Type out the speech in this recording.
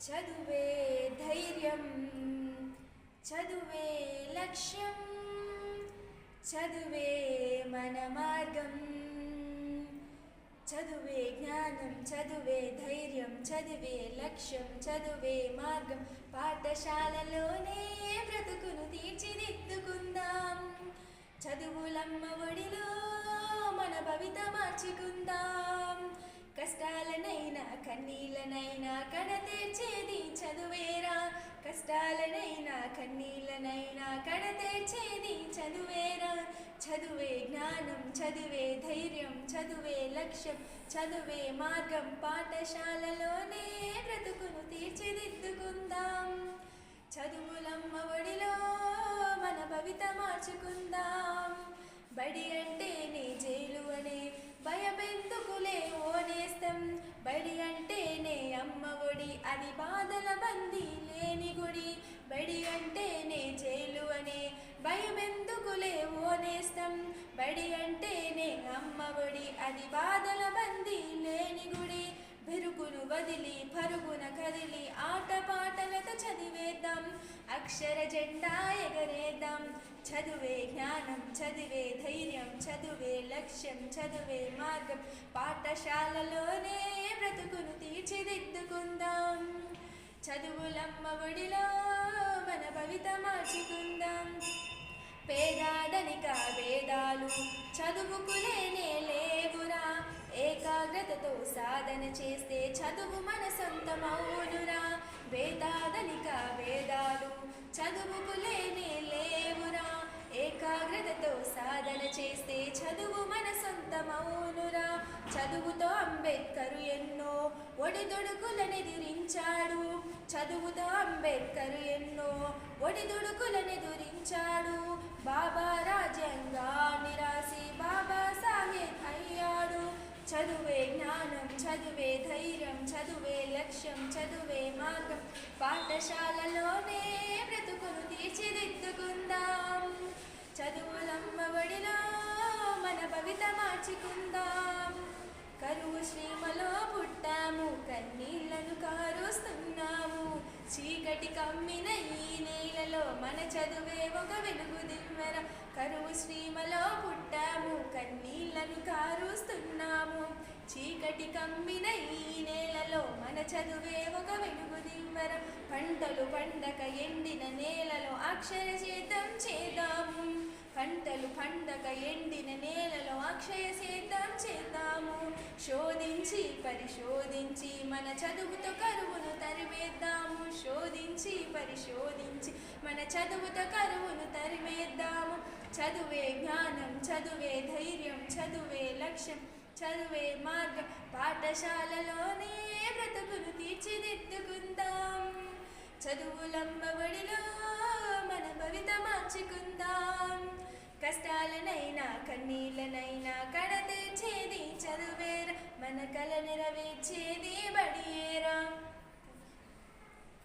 చదువే ధైర్యం, చదువే లక్ష్యం, చదువే మన మార్గం. చదువే జ్ఞానం, చదువే ధైర్యం, చదువే లక్ష్యం, చదువే మార్గం. పాఠశాలలోనే బ్రతుకును తీర్చిదిద్దుకుందాం. చదువులమ్మ ఒడిలో మన భవిత మార్చుకుందాం. కష్టాలనైనా కన్నీళ్ళనైనా కడతీర్చేది చదువేరా. కష్టాలనైనా కన్నీళ్ళనైనా కడతీర్చేది చదువేరా. చదువే జ్ఞానం, చదువే ధైర్యం, చదువే లక్ష్యం, చదువే మార్గం. పాఠశాలలోనే బ్రతుకును తీర్చిదిద్దుకుందాం. చదువులమ్మ ఒడిలో మన భవిత మార్చుకుందాం. బడి అంటేనే జైలు అనే భయమెందుకులే ఓనేస్తం. బడి అంటేనే అమ్మ ఒడి, అది బాధల బందీ లేని గుడి. బడి అంటేనే జైలు అనే భయమెందుకులే ఓనేస్తం. బడి అంటేనే అమ్మ ఒడి, అది బాధల బందీ లేని గుడి. బెరుకును వదిలి పరుగున కదిలి ఆటపాటలతో చదివేద్దాం. అక్షర జెండా ఎగరేద్దాం. చదువే జ్ఞానం, చదువే ధైర్యం, చదువే లక్ష్యం, చదువే మార్గం. పాఠశాలలోనే బ్రతుకును తీర్చిదిద్దుకుందాం. చదువులమ్మ ఒడిలో మన భవిత మార్చుకుందాం. పేదాదనిక భేదాలు చదువుకు లేనే లేవురా. ఏకాగ్రతతో సాధన చేస్తే చదువు మన సొంతమౌనురా. వేదాదనిక భేదాలు చదువుకు లేనే లేవురా. ఏకాగ్రతతో సాధన చేస్తే చదువు మన సొంతమౌనురా. చదువుతో అంబేద్కరు ఎన్నో ఒడిదుడుకులనెదిరించాడు. చదువుతో అంబేద్కరు ఎన్నో ఒడిదుడుకులనెదిరించాడు. బాబా రాజ్యాంగాన్ని రాసి బాబా సాహెబ్ అయ్యాడు. చదువే జ్ఞానం, చదువే ధైర్యం, చదువే లక్ష్యం, చదువే మార్గం. పాఠశాలలోనే బ్రతుకును తీర్చిదిద్దుకుందాం. చదువులమ్మ ఒడిలో మన భవిత మార్చుకుందాం. కరువు శ్రీమలో పుట్టాము, కన్నీళ్లను కారుస్తున్నాము. చీకటి కమ్మిన ఈ నేలలో మన చదువే ఒక వెలుగు దివ్వెర. కరువు శ్రీమలో పుట్టాము, కన్నీళ్లను కారుస్తున్నాము. చీకటి కమ్మిన ఈ నేలలో మన చదువే ఒక వెలుగు దివ్వెర. పంటలు పండక ఎండిన నేలలో అక్షర సేద్యం చేద్దాము. పంటలు పండక ఎండిన నేలలో అక్షయ సేద్యం చేద్దాము. శోధించి పరిశోధించి మన చదువుతో కరువును తరిమేద్దాము. శోధించి పరిశోధించి మన చదువుతో కరువును తరిమేద్దాము. చదువే జ్ఞానం, చదువే ధైర్యం, చదువే లక్ష్యం, చదువే మార్గం. పాఠశాలలోనే బ్రతుకును తీర్చిదిద్దుకుందాం. చదువులమ్మ ఒడిలో మన భవిత మార్చుకుందాం. కష్టాలనైనా కన్నీళ్ళనైనా కడతీర్చేది చదువేరా. మన కల నెరవేర్చేది బడియేరా.